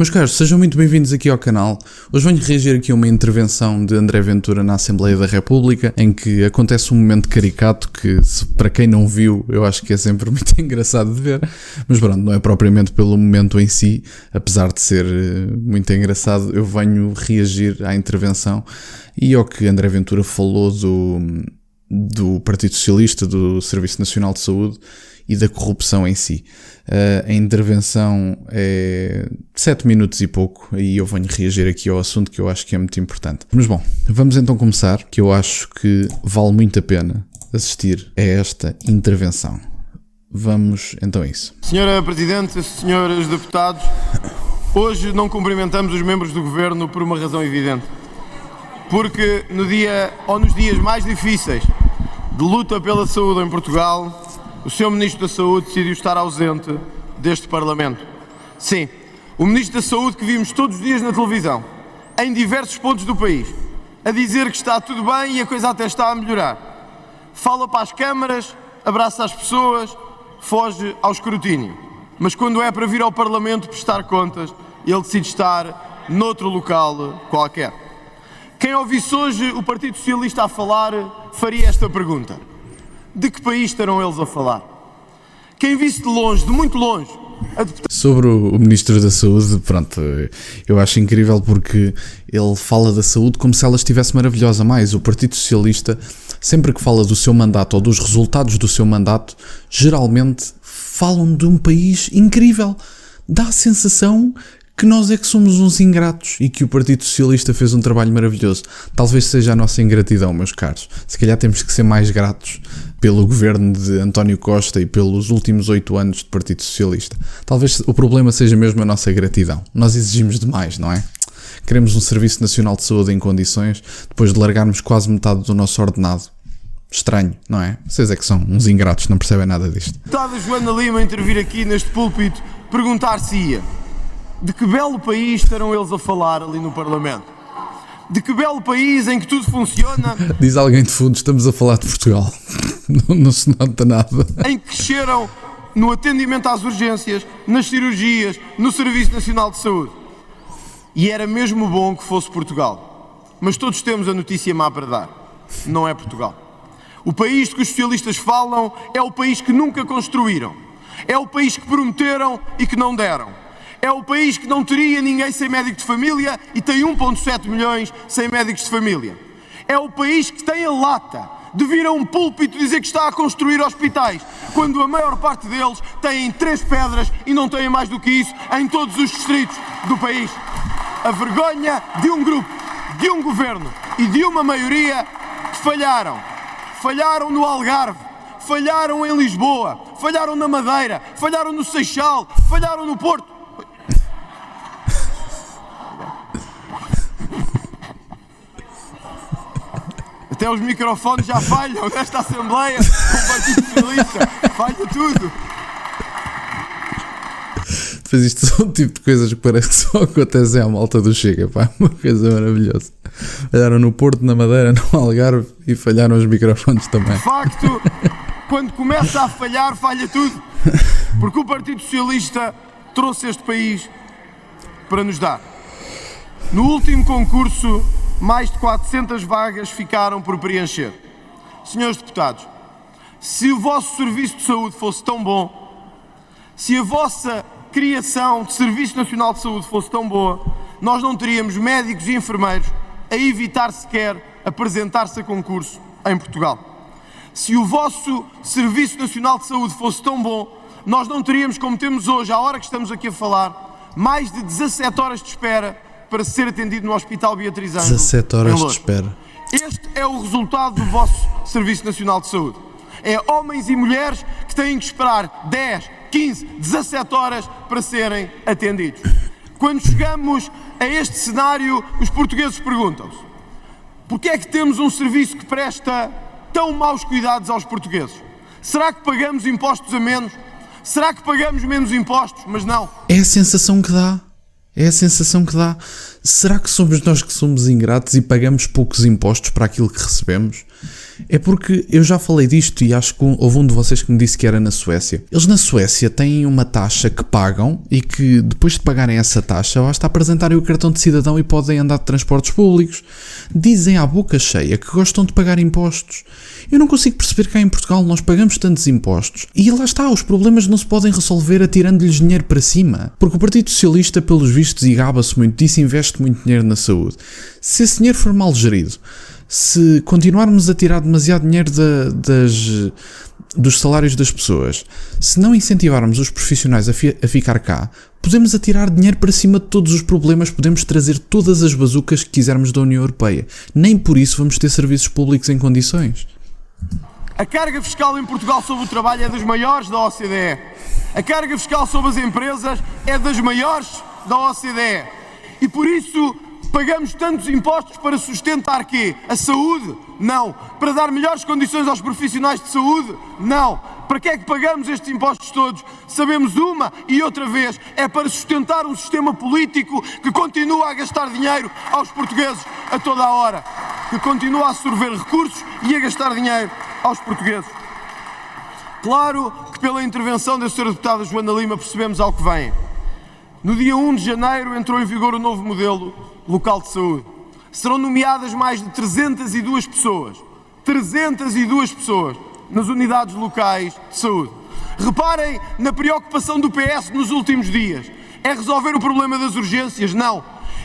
Meus caros, sejam muito bem-vindos aqui ao canal. Hoje venho reagir aqui a uma intervenção de André Ventura na Assembleia da República, em que acontece um momento caricato que, para quem não viu, eu acho que é sempre muito engraçado de ver, mas pronto, não é propriamente pelo momento em si, apesar de ser muito engraçado. Eu venho reagir à intervenção e ao que André Ventura falou do Partido Socialista, do Serviço Nacional de Saúde e da corrupção em si. A intervenção é 7 minutos e pouco e eu venho reagir aqui ao assunto que eu acho que é muito importante. Mas bom, vamos então começar, que eu acho que vale muito a pena assistir a esta intervenção. Vamos então a isso. Senhora Presidente, senhores deputados, hoje não cumprimentamos os membros do Governo por uma razão evidente. Porque nos dias mais difíceis de luta pela saúde em Portugal, o Sr. Ministro da Saúde decidiu estar ausente deste Parlamento. Sim, o Ministro da Saúde que vimos todos os dias na televisão, em diversos pontos do país, a dizer que está tudo bem e a coisa até está a melhorar. Fala para as câmaras, abraça as pessoas, foge ao escrutínio. Mas quando é para vir ao Parlamento prestar contas, ele decide estar noutro local qualquer. Quem ouvisse hoje o Partido Socialista a falar, faria esta pergunta: de que país estarão eles a falar? Quem visse de longe, de muito longe, sobre o Ministro da Saúde, pronto, eu acho incrível porque ele fala da saúde como se ela estivesse maravilhosa. Mais, o Partido Socialista, sempre que fala do seu mandato ou dos resultados do seu mandato, geralmente falam de um país incrível. Dá a sensação que nós é que somos uns ingratos e que o Partido Socialista fez um trabalho maravilhoso. Talvez seja a nossa ingratidão, meus caros. Se calhar temos que ser mais gratos pelo governo de António Costa e pelos últimos 8 anos de Partido Socialista. Talvez o problema seja mesmo a nossa gratidão. Nós exigimos demais, não é? Queremos um Serviço Nacional de Saúde em condições, depois de largarmos quase metade do nosso ordenado. Estranho, não é? Vocês é que são uns ingratos, não percebem nada disto. Deputada Joana Lima intervir aqui neste púlpito, perguntar-se-ia: de que belo país estarão eles a falar ali no Parlamento? De que belo país em que tudo funciona? Diz alguém de fundo, estamos a falar de Portugal. Não se nota nada. Em que cresceram no atendimento às urgências, nas cirurgias, no Serviço Nacional de Saúde. E era mesmo bom que fosse Portugal. Mas todos temos a notícia má para dar. Não é Portugal. O país de que os socialistas falam é o país que nunca construíram. É o país que prometeram e que não deram. É o país que não teria ninguém sem médico de família e tem 1,7 milhões sem médicos de família. É o país que tem a lata de vir a um púlpito dizer que está a construir hospitais, quando a maior parte deles têm 3 pedras e não têm mais do que isso em todos os distritos do país. A vergonha de um grupo, de um governo e de uma maioria que falharam. Falharam no Algarve, falharam em Lisboa, falharam na Madeira, falharam no Seixal, falharam no Porto. Até os microfones já falham nesta Assembleia com o Partido Socialista. Falha tudo. Depois isto são o tipo de coisas que parece que só acontecem à malta do Chega, pá, uma coisa maravilhosa. Falharam no Porto, na Madeira, no Algarve e falharam os microfones também. De facto, quando começa a falhar, falha tudo. Porque o Partido Socialista trouxe este país para nos dar. No último concurso, mais de 400 vagas ficaram por preencher. Senhores deputados, se o vosso serviço de saúde fosse tão bom, se a vossa criação de Serviço Nacional de Saúde fosse tão boa, nós não teríamos médicos e enfermeiros a evitar sequer apresentar-se a concurso em Portugal. Se o vosso Serviço Nacional de Saúde fosse tão bom, nós não teríamos, como temos hoje, à hora que estamos aqui a falar, mais de 17 horas de espera para ser atendido no Hospital Beatriz Ângelo. 17 horas de espera. Este é o resultado do vosso Serviço Nacional de Saúde. É homens e mulheres que têm que esperar 10, 15, 17 horas para serem atendidos. Quando chegamos a este cenário, os portugueses perguntam-se: porquê é que temos um serviço que presta tão maus cuidados aos portugueses? Será que pagamos impostos a menos? Será que pagamos menos impostos? Mas não. É a sensação que dá. É a sensação que dá. Será que somos nós que somos ingratos e pagamos poucos impostos para aquilo que recebemos? É porque eu já falei disto e acho que houve um de vocês que me disse que era na Suécia. Eles na Suécia têm uma taxa que pagam e que depois de pagarem essa taxa basta apresentarem o cartão de cidadão e podem andar de transportes públicos. Dizem à boca cheia que gostam de pagar impostos. Eu não consigo perceber que cá em Portugal nós pagamos tantos impostos e lá está, os problemas não se podem resolver atirando-lhes dinheiro para cima. Porque o Partido Socialista, pelos vistos, e gaba-se muito disso, investe muito dinheiro na saúde. Se esse dinheiro for mal gerido, se continuarmos a tirar demasiado dinheiro dos salários das pessoas, se não incentivarmos os profissionais a ficar cá, podemos atirar dinheiro para cima de todos os problemas, podemos trazer todas as bazucas que quisermos da União Europeia. Nem por isso vamos ter serviços públicos em condições. A carga fiscal em Portugal sobre o trabalho é das maiores da OCDE. A carga fiscal sobre as empresas é das maiores da OCDE. E por isso pagamos tantos impostos para sustentar quê? A saúde? Não. Para dar melhores condições aos profissionais de saúde? Não. Para que é que pagamos estes impostos todos? Sabemos uma e outra vez, é para sustentar um sistema político que continua a gastar dinheiro aos portugueses a toda a hora, que continua a absorver recursos e a gastar dinheiro aos portugueses. Claro que pela intervenção da Sra. Deputada Joana Lima percebemos ao que vem. No dia 1 de janeiro entrou em vigor o novo modelo local de saúde. Serão nomeadas mais de 302 pessoas nas unidades locais de saúde. Reparem na preocupação do PS nos últimos dias. É resolver o problema das urgências? Não.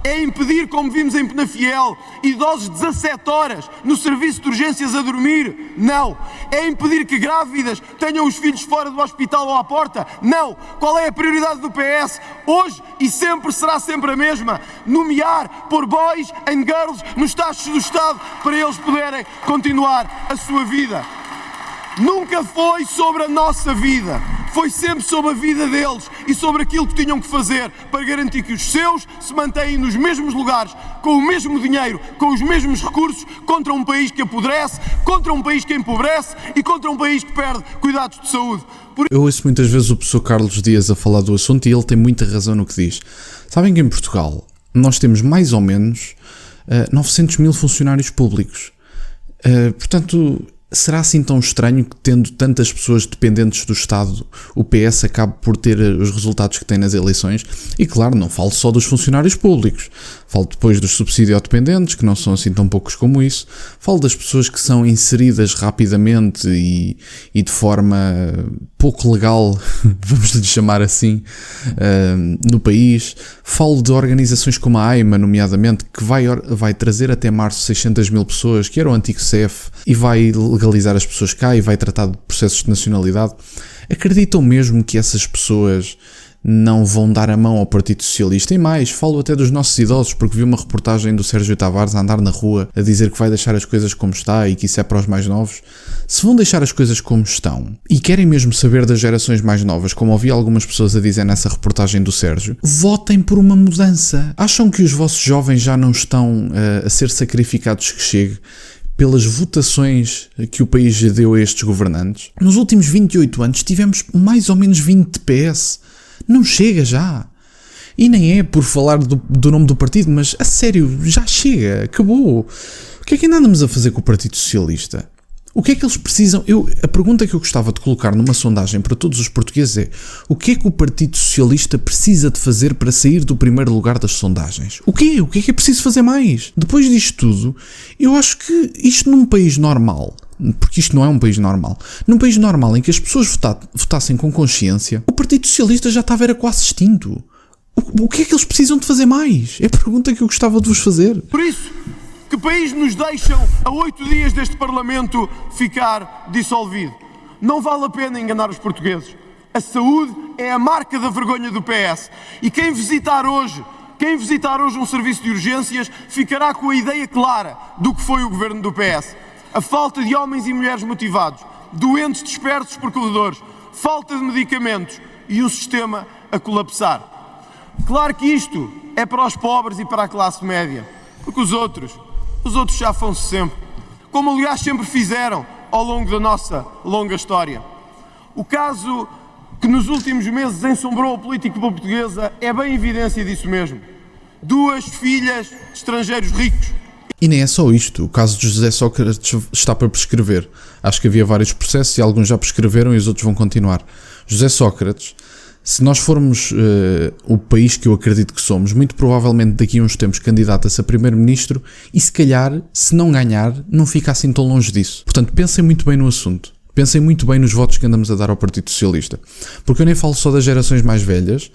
É impedir, como vimos em Penafiel, idosos 17 horas no serviço de urgências a dormir? Não. É impedir que grávidas tenham os filhos fora do hospital ou à porta? Não. Qual é a prioridade do PS? Hoje e sempre será sempre a mesma. Nomear, pôr boys and girls nos taxos do Estado para eles poderem continuar a sua vida. Nunca foi sobre a nossa vida, foi sempre sobre a vida deles e sobre aquilo que tinham que fazer para garantir que os seus se mantêm nos mesmos lugares, com o mesmo dinheiro, com os mesmos recursos, contra um país que apodrece, contra um país que empobrece e contra um país que perde cuidados de saúde. Eu ouço muitas vezes o professor Carlos Dias a falar do assunto e ele tem muita razão no que diz. Sabem que em Portugal nós temos mais ou menos 900 mil funcionários públicos. Portanto, será assim tão estranho que, tendo tantas pessoas dependentes do Estado, o PS acabe por ter os resultados que tem nas eleições? E claro, não falo só dos funcionários públicos, falo depois dos subsídio-dependentes, que não são assim tão poucos como isso, falo das pessoas que são inseridas rapidamente e de forma pouco legal, vamos lhe chamar assim, no país. Falo de organizações como a AIMA, nomeadamente, que vai trazer até março 600 mil pessoas, que era o antigo CEF, e vai legalizar as pessoas cá e vai tratar de processos de nacionalidade. Acreditam mesmo que essas pessoas não vão dar a mão ao Partido Socialista? E mais, falo até dos nossos idosos, porque vi uma reportagem do Sérgio Tavares a andar na rua a dizer que vai deixar as coisas como está e que isso é para os mais novos. Se vão deixar as coisas como estão e querem mesmo saber das gerações mais novas, como ouvi algumas pessoas a dizer nessa reportagem do Sérgio, votem por uma mudança. Acham que os vossos jovens já não estão a ser sacrificados que chegue pelas votações que o país já deu a estes governantes? Nos últimos 28 anos tivemos mais ou menos 20 PS. Não chega já. E nem é por falar do nome do partido, mas a sério, já chega, acabou. O que é que ainda andamos a fazer com o Partido Socialista? O que é que eles precisam? A pergunta que eu gostava de colocar numa sondagem para todos os portugueses é: o que é que o Partido Socialista precisa de fazer para sair do primeiro lugar das sondagens? O quê? O que é preciso fazer mais? Depois disto tudo, eu acho que isto num país normal, porque isto não é um país normal, num país normal em que as pessoas votassem com consciência, o Partido Socialista já estava era quase extinto. O que é que eles precisam de fazer mais? É a pergunta que eu gostava de vos fazer. Por isso, que país nos deixam a 8 dias deste Parlamento ficar dissolvido? Não vale a pena enganar os portugueses. A saúde é a marca da vergonha do PS. E quem visitar hoje um serviço de urgências ficará com a ideia clara do que foi o governo do PS. A falta de homens e mulheres motivados, doentes dispersos por corredores, falta de medicamentos e o sistema a colapsar. Claro que isto é para os pobres e para a classe média, porque os outros chafam-se sempre, como aliás sempre fizeram ao longo da nossa longa história. O caso que nos últimos meses ensombrou a política portuguesa é bem evidência disso mesmo. 2 filhas de estrangeiros ricos. E nem é só isto, o caso de José Sócrates está para prescrever. Acho que havia vários processos e alguns já prescreveram e os outros vão continuar. José Sócrates, se nós formos o país que eu acredito que somos, muito provavelmente daqui a uns tempos candidata-se a primeiro-ministro e se calhar, se não ganhar, não fica assim tão longe disso. Portanto, pensem muito bem no assunto. Pensem muito bem nos votos que andamos a dar ao Partido Socialista. Porque eu nem falo só das gerações mais velhas,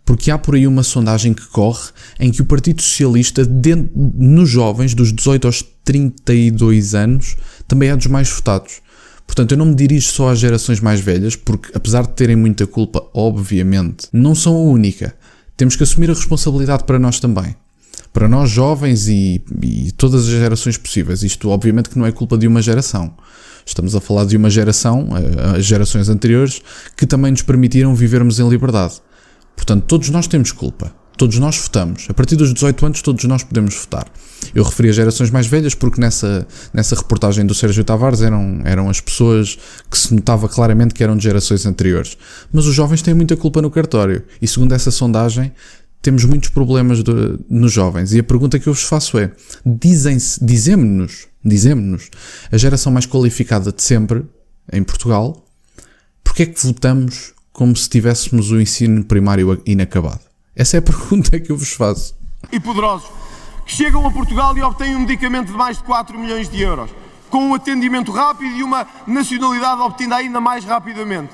porque há por aí uma sondagem que corre em que o Partido Socialista, nos jovens, dos 18 aos 32 anos, também é dos mais votados. Portanto, eu não me dirijo só às gerações mais velhas, porque apesar de terem muita culpa, obviamente, não são a única. Temos que assumir a responsabilidade para nós também. Para nós jovens e todas as gerações possíveis. Isto obviamente que não é culpa de uma geração. Estamos a falar de uma geração, as gerações anteriores, que também nos permitiram vivermos em liberdade. Portanto, todos nós temos culpa. Todos nós votamos. A partir dos 18 anos, todos nós podemos votar. Eu referi as gerações mais velhas porque nessa reportagem do Sérgio Tavares eram as pessoas que se notava claramente que eram de gerações anteriores. Mas os jovens têm muita culpa no cartório. E segundo essa sondagem, temos muitos problemas nos jovens. E a pergunta que eu vos faço é, dizemos-nos, a geração mais qualificada de sempre, em Portugal, porque é que votamos como se tivéssemos o ensino primário inacabado? Essa é a pergunta que eu vos faço. E poderosos, que chegam a Portugal e obtêm um medicamento de mais de 4 milhões de euros, com um atendimento rápido e uma nacionalidade obtida ainda mais rapidamente.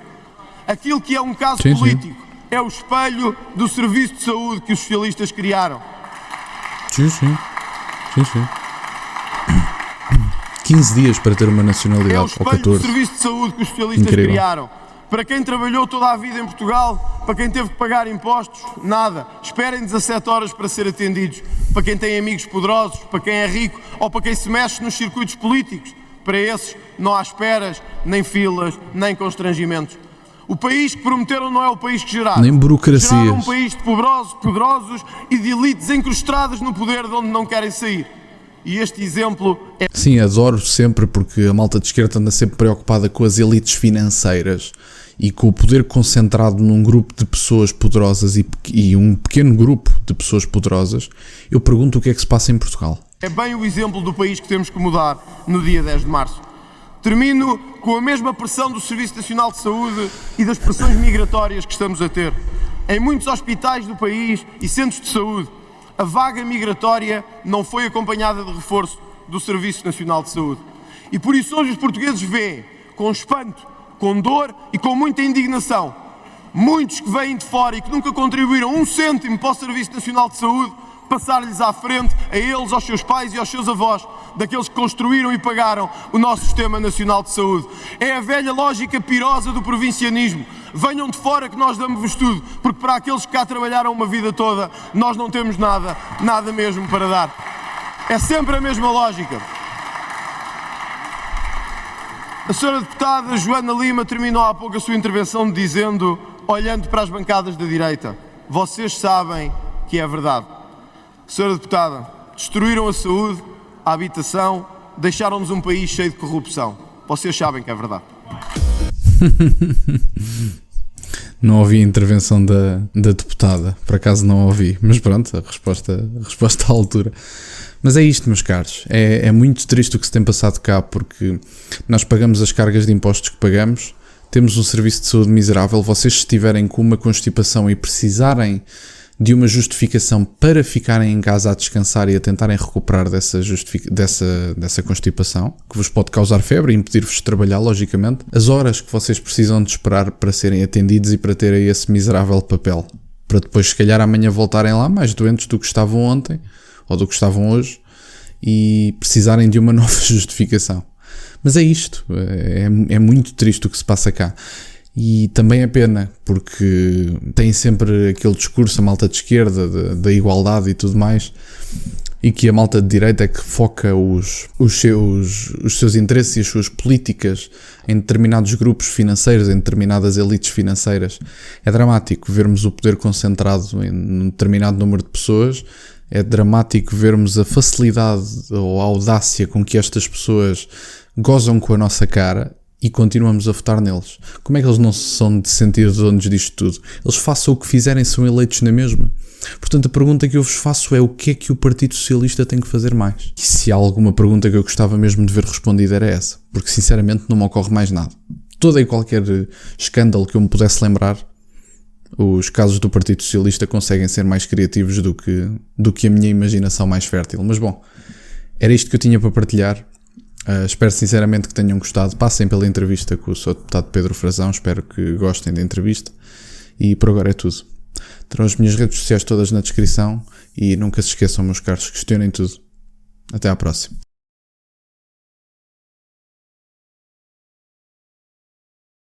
Aquilo que é um caso político é o espelho do serviço de saúde que os socialistas criaram. Sim. 15 dias para ter uma nacionalidade, é o ou espelho 14. do serviço de saúde que os socialistas criaram. Para quem trabalhou toda a vida em Portugal, para quem teve que pagar impostos, nada. Esperem 17 horas para ser atendidos. Para quem tem amigos poderosos, para quem é rico ou para quem se mexe nos circuitos políticos, para esses não há esperas, nem filas, nem constrangimentos. O país que prometeram não é o país que geraram. Nem burocracias. Geraram um país de poderosos e de elites encrustadas no poder de onde não querem sair. E este exemplo é... Sim, adoro sempre porque a malta de esquerda anda sempre preocupada com as elites financeiras e com o poder concentrado num grupo de pessoas poderosas e um pequeno grupo de pessoas poderosas. Eu pergunto o que é que se passa em Portugal. É bem o exemplo do país que temos que mudar no dia 10 de março. Termino com a mesma pressão do Serviço Nacional de Saúde e das pressões migratórias que estamos a ter. Em muitos hospitais do país e centros de saúde, a vaga migratória não foi acompanhada de reforço do Serviço Nacional de Saúde. E por isso hoje os portugueses veem, com espanto, com dor e com muita indignação, muitos que vêm de fora e que nunca contribuíram um cêntimo para o Serviço Nacional de Saúde, passar-lhes à frente, a eles, aos seus pais e aos seus avós, daqueles que construíram e pagaram o nosso Sistema Nacional de Saúde. É a velha lógica pirosa do provincianismo. Venham de fora que nós damos-vos tudo, porque para aqueles que cá trabalharam uma vida toda, nós não temos nada mesmo para dar. É sempre a mesma lógica. A senhora deputada Joana Lima terminou há pouco a sua intervenção dizendo, olhando para as bancadas da direita, vocês sabem que é verdade. Senhora deputada, destruíram a saúde, a habitação, deixaram-nos um país cheio de corrupção. Vocês sabem que é verdade. Não ouvi a intervenção da deputada, por acaso não ouvi, mas pronto, a resposta à altura. Mas é isto, meus caros, é muito triste o que se tem passado cá, porque nós pagamos as cargas de impostos que pagamos, temos um serviço de saúde miserável. Vocês, se estiverem com uma constipação e precisarem de uma justificação para ficarem em casa a descansar e a tentarem recuperar dessa constipação, que vos pode causar febre e impedir-vos de trabalhar, logicamente, as horas que vocês precisam de esperar para serem atendidos e para terem esse miserável papel, para depois, se calhar, amanhã voltarem lá mais doentes do que estavam ontem, ou do que estavam hoje, e precisarem de uma nova justificação. Mas é isto, é muito triste o que se passa cá. E também é pena, porque tem sempre aquele discurso, a malta de esquerda, da igualdade e tudo mais, e que a malta de direita é que foca os seus interesses e as suas políticas em determinados grupos financeiros, em determinadas elites financeiras. É dramático vermos o poder concentrado em um determinado número de pessoas, é dramático vermos a facilidade ou a audácia com que estas pessoas gozam com a nossa cara e continuamos a votar neles. Como é que eles não são de sentir donos disto tudo? Eles façam o que fizerem, são eleitos na mesma. Portanto, a pergunta que eu vos faço é: o que é que o Partido Socialista tem que fazer mais? E se há alguma pergunta que eu gostava mesmo de ver respondida era essa, porque sinceramente não me ocorre mais nada. Todo e qualquer escândalo que eu me pudesse lembrar, os casos do Partido Socialista conseguem ser mais criativos do que a minha imaginação mais fértil. Mas bom, era isto que eu tinha para partilhar. Espero sinceramente que tenham gostado. Passem pela entrevista com o Sr. Deputado Pedro Frazão. Espero que gostem da entrevista. E por agora é tudo. Terão as minhas redes sociais todas na descrição. E nunca se esqueçam, meus caros, questionem tudo. Até à próxima.